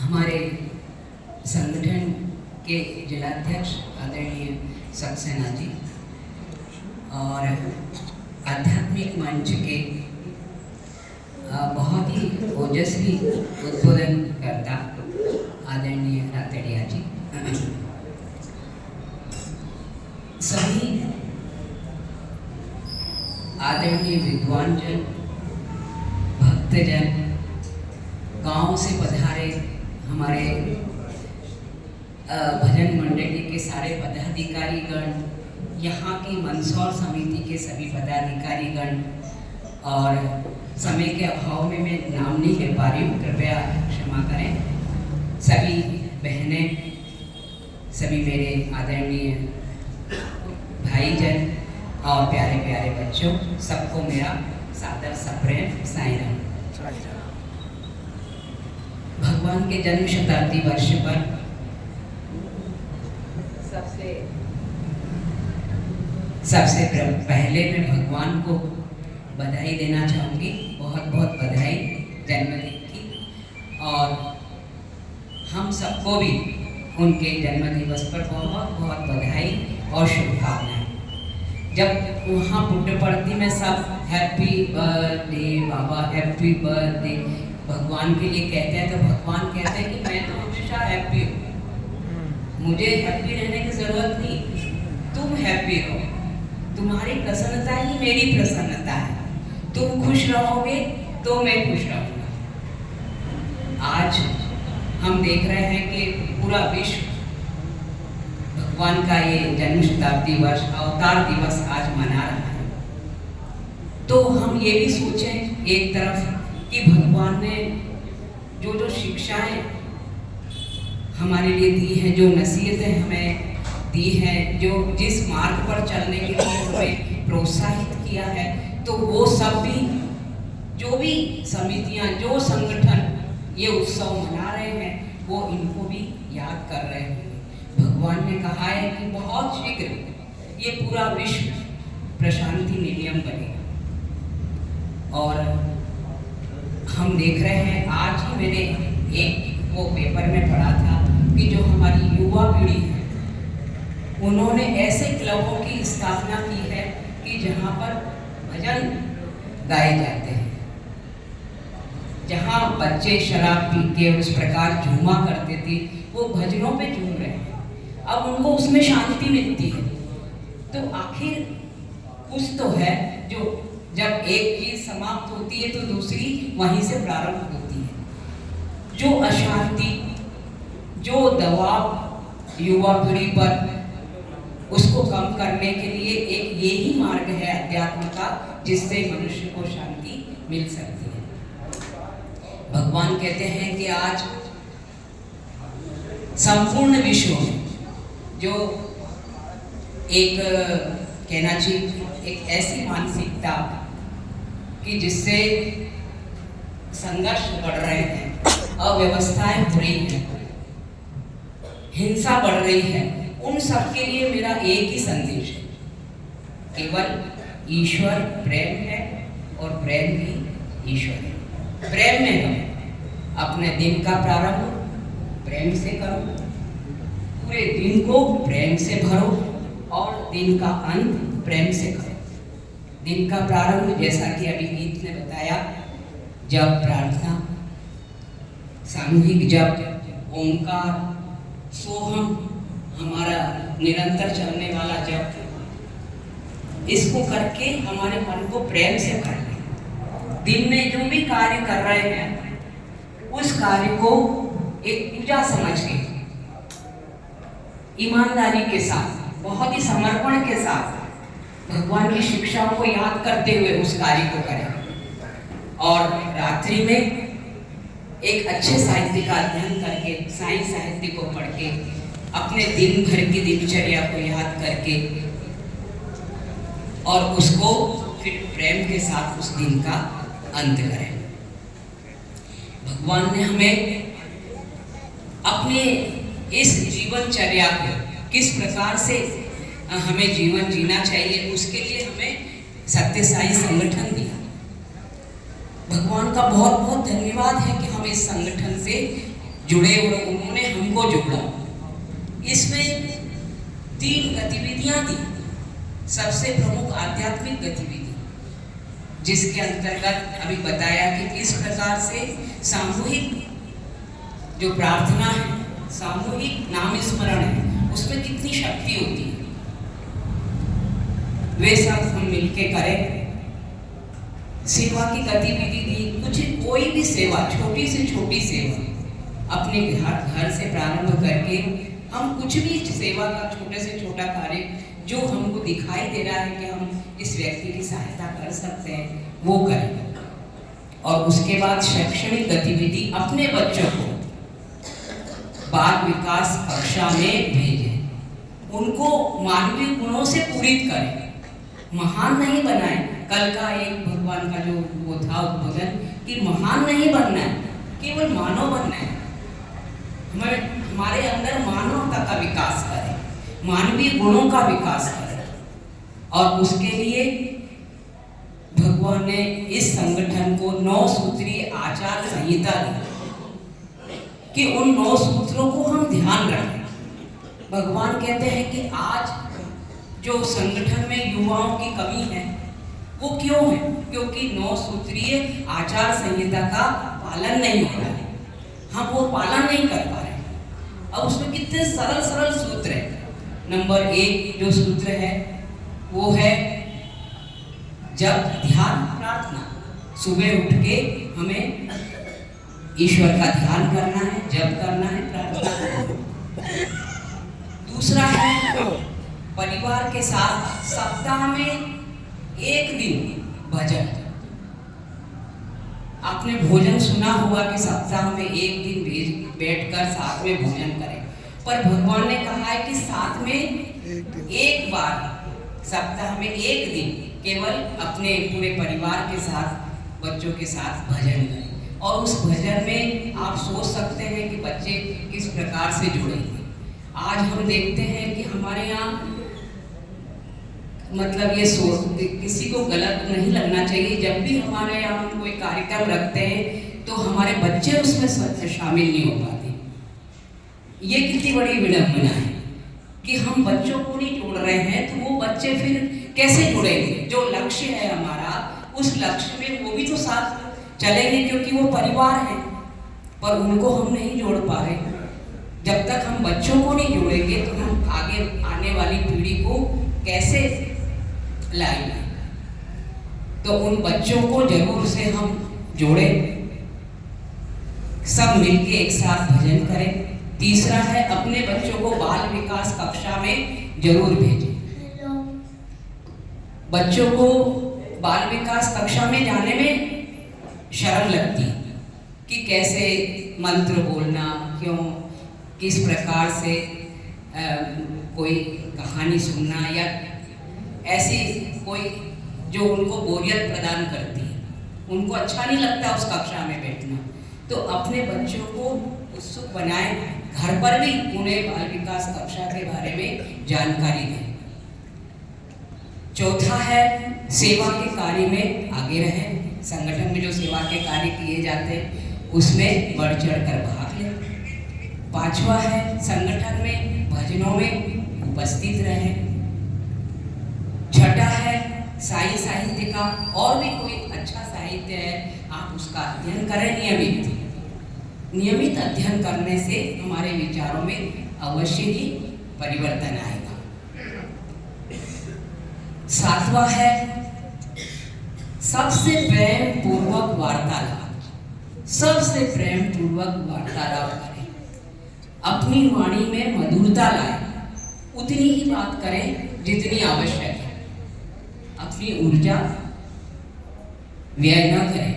हमारे संगठन के जिलाध्यक्ष आदरणीय सक्सेना जी और आध्यात्मिक मंच के बहुत ही ओजस्वी उद्बोधन करता आदरणीय रातड़िया जी, सभी आदरणीय विद्वान जन, भक्तजन, गांव से पधारे हमारे भजन मंडली के सारे पदाधिकारीगण, यहाँ की मंदसौर समिति के सभी पदाधिकारीगण, और समय के अभाव में मैं नाम नहीं ले पा रही हूँ, कृपया क्षमा करें। सभी बहनें, सभी मेरे आदरणीय भाईजन और प्यारे प्यारे बच्चों, सबको मेरा सादर सप्रेम साईं राम। भगवान के जन्म शताब्दी वर्ष पर सबसे पहले मैं भगवान को बधाई देना चाहूँगी, बहुत बहुत बधाई जन्मदिन की, और हम सबको भी उनके जन्मदिवस पर बहुत बहुत बधाई और शुभकामनाएं। जब वहाँ पुट्टपर्ती में सब हैप्पी बर्थडे बाबा, हैप्पी बर्थडे भगवान के लिए कहते हैं, तो भगवान कहते हैं कि मैं तो हमेशा हैप्पी हूँ, मुझे हैप्पी रहने की ज़रूरत नहीं, तुम हैप्पी हो, तुम्हारी प्रसन्नता ही मेरी प्रसन्नता है, तुम खुश रहोगे तो मैं खुश रहूँगा। आज हम देख रहे हैं कि पूरा विश्व भगवान का ये जन्म शताब्दी वर्ष, अवतार दिवस आज मना रहा है। तो हम ये भी सोचें एक तरफ कि भगवान ने जो जो शिक्षाएं हमारे लिए दी हैं, जो नसीहतें हमें दी हैं, जो जिस मार्ग पर चलने के लिए हमें प्रोत्साहित किया है, तो वो सब भी, जो भी समितियां, जो संगठन ये उत्सव मना रहे हैं, वो इनको भी याद कर रहे हैं। भगवान ने कहा है कि बहुत शीघ्र ये पूरा विश्व प्रशांति निलयम बनेगा, और हम देख रहे हैं, आज ही मैंने एक वो पेपर में पढ़ा था कि जो हमारी युवा पीढ़ी है, उन्होंने ऐसे क्लबों की स्थापना की है कि जहाँ पर भजन गाए जाते हैं, जहाँ बच्चे शराब पी के उस प्रकार झूमा करते थे, वो भजनों पे झूम रहे हैं। अब उनको उसमें शांति मिलती है। तो आखिर कुछ तो है, जो जब एक चीज समाप्त होती है तो दूसरी वहीं से प्रारंभ होती है। जो अशांति, जो दबाव युवा पीढ़ी पर, उसको कम करने के लिए एक यही मार्ग है अध्यात्म का, जिससे मनुष्य को शांति मिल सकती है। भगवान कहते हैं कि आज संपूर्ण विश्व में जो एक कहना चाहिए एक ऐसी मानसिकता कि जिससे संघर्ष बढ़ रहे हैं, अव्यवस्थाएं हो रही हैं, हिंसा बढ़ रही है, उन सब के लिए मेरा एक ही संदेश है, केवल ईश्वर प्रेम है और प्रेम ही ईश्वर है। प्रेम में हम अपने दिन का प्रारंभ प्रेम से करो, पूरे दिन को प्रेम से भरो, और दिन का अंत प्रेम से करो। दिन का प्रारंभ, जैसा कि अभी गीत ने बताया, जब प्रार्थना, सामूहिक जप, ओंकार, सोहम, हमारा निरंतर चलने वाला जप, इसको करके हमारे मन को प्रेम से कर लें। दिन में जो भी कार्य कर रहे हैं, उस कार्य को एक पूजा समझ के, ईमानदारी के साथ, बहुत ही समर्पण के साथ, भगवान की शिक्षाओं को याद करते हुए उस कार्य को करें। और रात्रि में एक अच्छे साहित्य का अध्ययन करके, साईं साहित्य को पढ़ के, अपने दिन भर की दिनचर्या को याद करके, और उसको फिर प्रेम के साथ उस दिन का अंत करें। भगवान ने हमें अपने इस जीवनचर्या को किस प्रकार से हमें जीवन जीना चाहिए, उसके लिए हमें सत्य साई संगठन दिया। भगवान का बहुत बहुत धन्यवाद है कि हम इस संगठन से जुड़े और उन्होंने हमको जोड़ा। इसमें 3 गतिविधियां थी। सबसे प्रमुख आध्यात्मिक गतिविधि, जिसके अंतर्गत अभी बताया कि किस प्रकार से सामूहिक जो प्रार्थना है, सामूहिक नाम स्मरण है, उसमें कितनी शक्ति होती है। वे सब हम मिलके करें। सेवा की गतिविधि दी, कुछ कोई भी सेवा, छोटी से छोटी सेवा अपने घर से प्रारंभ करके हम कुछ भी सेवा का छोटे से छोटा कार्य जो हमको दिखाई दे रहा है कि हम इस व्यक्ति की सहायता कर सकते हैं, वो करें। और उसके बाद शैक्षणिक गतिविधि, अपने बच्चों को बाल विकास कक्षा में भेजें, उनको मानवीय गुणों से पूरित करें, महान नहीं बनाए। कल का एक भगवान का जो वो था उद्बोधन कि महान नहीं बनना है, केवल मानव बनना है। हमारे अंदर मानवता का विकास करें, मानवीय गुणों का विकास करें। और उसके लिए भगवान ने इस संगठन को 9 सूत्रीय आचार संहिता दी कि उन 9 सूत्रों को हम ध्यान रखें। भगवान कहते हैं कि आज जो संगठन में युवाओं की कमी है वो क्यों है? क्योंकि 9 सूत्रीय आचार संहिता का पालन नहीं हो रहा है, हम वो पालन नहीं कर पा रहे। अब उसमें कितने सरल सरल सूत्र हैं। नंबर 1 जो सूत्र है वो है जब ध्यान प्रार्थना, सुबह उठ के हमें ईश्वर का ध्यान करना है, जप करना है, प्रार्थना करना है। दूसरा है परिवार के साथ सप्ताह में 1 दिन भजन। आपने भोजन सुना होगा कि सप्ताह में 1 दिन बैठकर साथ में भोजन करें, पर भगवान ने कहा है कि साथ में 1 बार सप्ताह में 1 दिन केवल अपने पूरे परिवार के साथ, बच्चों के साथ भजन करें। और उस भजन में आप सोच सकते हैं कि बच्चे किस प्रकार से जुड़ेंगे। आज हम देखते हैं कि हमारे यहाँ मतलब ये किसी को गलत नहीं लगना चाहिए, जब भी हमारे यहाँ हम कोई कार्यक्रम रखते हैं तो हमारे बच्चे उसमें शामिल नहीं हो पाते। ये कितनी बड़ी विडंबना है कि हम बच्चों को नहीं जोड़ रहे हैं, तो वो बच्चे फिर कैसे जुड़ेंगे? जो लक्ष्य है हमारा, उस लक्ष्य में वो भी तो साथ चलेंगे क्योंकि वो परिवार है, पर उनको हम नहीं जोड़ पा रहे। जब तक हम बच्चों को नहीं जोड़ेंगे तो हम आगे आने वाली पीढ़ी को कैसे लाएंगे? तो उन बच्चों को जरूर से हम जोड़ें, सब मिलके एक साथ भजन करें। तीसरा है अपने बच्चों को बाल विकास कक्षा में जरूर भेजें। बच्चों को बाल विकास कक्षा में जाने में शर्म लगती है कि कैसे मंत्र बोलना, क्यों, किस प्रकार से कोई कहानी सुनना या ऐसी कोई जो उनको बोरियत प्रदान करती है, उनको अच्छा नहीं लगता उस कक्षा में बैठना। तो अपने बच्चों को उत्सुक बनाएं, घर पर भी उन्हें बाल विकास कक्षा के बारे में जानकारी दें। चौथा है सेवा के कार्य में आगे रहें। संगठन में जो सेवा के कार्य किए जाते हैं उसमें बढ़ चढ़ कर भाग लें। 5वां है संगठन में भजनों में उपस्थित रहें। 6ठा है साई साहित्य का, और भी कोई अच्छा साहित्य है आप उसका अध्ययन करें। नियमित अध्ययन करने से हमारे विचारों में अवश्य ही परिवर्तन आएगा। 7वां है सबसे प्रेम पूर्वक वार्तालाप। सबसे प्रेम पूर्वक वार्तालाप करें, अपनी वाणी में मधुरता लाएं, उतनी ही बात करें जितनी आवश्यक है, अपनी ऊर्जा व्यय न करें।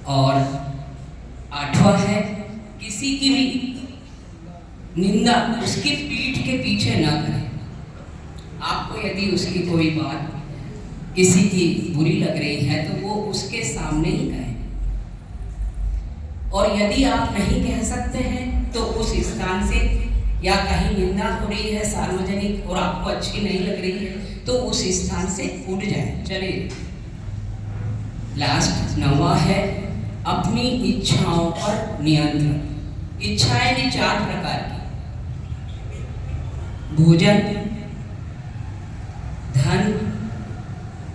और 8वां है किसी की भी निंदा उसकी पीठ के पीछे न करें। आपको यदि उसकी कोई बात किसी की बुरी लग रही है तो वो उसके सामने ही कहें, और यदि आप नहीं कह सकते हैं तो उस स्थान से, या कहीं निंदा हो रही है सार्वजनिक और आपको अच्छी नहीं लग रही है तो उस स्थान से उठ जाए, चलिए। लास्ट 9वां है अपनी इच्छाओं पर नियंत्रण। इच्छाएं भी 4 प्रकार की: भोजन, धन,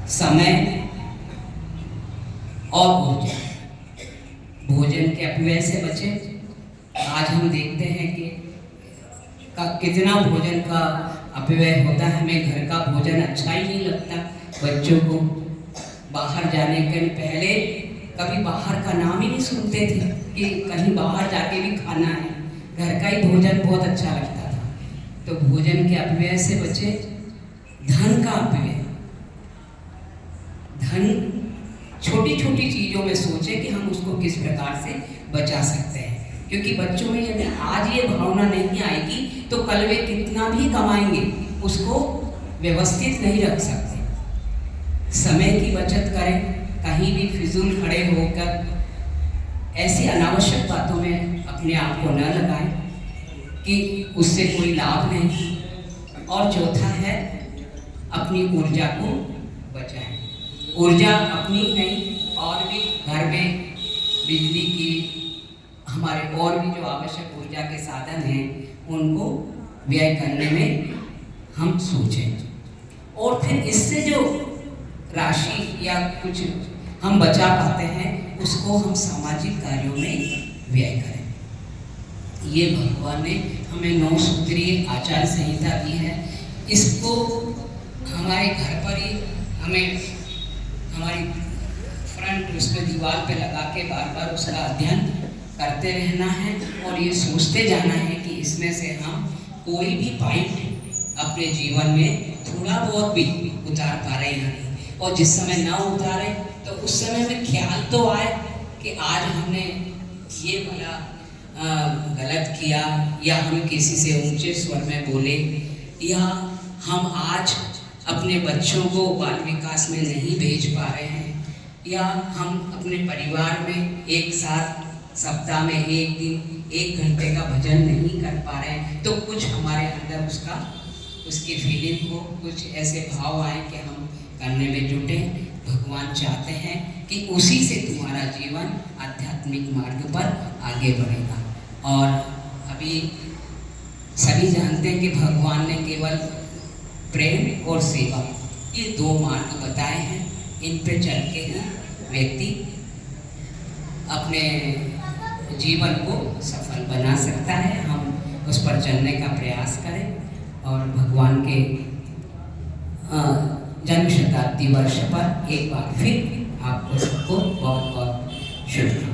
समय और ऊर्जा। भोजन के अपव्यय से बचें। आज हम देखते हैं कि कितना भोजन का अपव्यय होता है। हमें घर का भोजन अच्छा ही नहीं लगता। बच्चों को बाहर जाने के पहले कभी बाहर का नाम ही नहीं सुनते थे कि कहीं बाहर जाके भी खाना है। घर का ही भोजन बहुत अच्छा लगता था। तो भोजन के अपव्यय से बचे। धन का अपव्यय। धन छोटी छोटी चीज़ों में सोचे कि हम उसको किस प्रकार से बचा सकते हैं, क्योंकि बच्चों में यदि आज ये भावना नहीं आएगी तो कल वे कितना भी कमाएंगे उसको व्यवस्थित नहीं रख सकते। समय की बचत करें। कहीं भी फिजूल खड़े होकर ऐसी अनावश्यक बातों में अपने आप को न लगाएं कि उससे कोई लाभ नहीं। और चौथा है, अपनी ऊर्जा को बचाएं। ऊर्जा अपनी नहीं, और भी घर में बिजली की, हमारे और भी जो आवश्यक ऊर्जा के साधन हैं उनको व्यय करने में हम सोचें। और फिर इससे जो राशि या कुछ हम बचा पाते हैं उसको हम सामाजिक कार्यों में व्यय करें। ये भगवान ने हमें 9 सूत्रीय आचार संहिता दी है। इसको हमारे घर पर ही हमें हमारी फ्रंट उसमें दीवार पे लगा के बार बार उसका अध्ययन करते रहना है और ये सोचते जाना है कि इसमें से हम कोई भी पॉइंट अपने जीवन में थोड़ा बहुत भी उतार पा रहे हैं। और जिस समय ना उतारे तो उस समय में ख्याल तो आए कि आज हमने ये वाला गलत किया, या हम किसी से ऊंचे स्वर में बोले, या हम आज अपने बच्चों को बाल विकास में नहीं भेज पा रहे हैं, या हम अपने परिवार में एक साथ सप्ताह में एक दिन 1 घंटे का भजन नहीं कर पा रहे हैं। तो कुछ हमारे अंदर उसकी फीलिंग को कुछ ऐसे भाव आए कि हम करने में जुटे। भगवान चाहते हैं कि उसी से तुम्हारा जीवन आध्यात्मिक मार्ग पर आगे बढ़ेगा। और अभी सभी जानते हैं कि भगवान ने केवल प्रेम और सेवा ये 2 मार्ग बताए हैं। इन पे चल के ही व्यक्ति अपने जीवन को सफल बना सकता है। हम उस पर चलने का प्रयास करें और भगवान के जन्म शताब्दी वर्ष पर एक बार फिर आपको सबको बहुत बहुत शुभकामनाएं।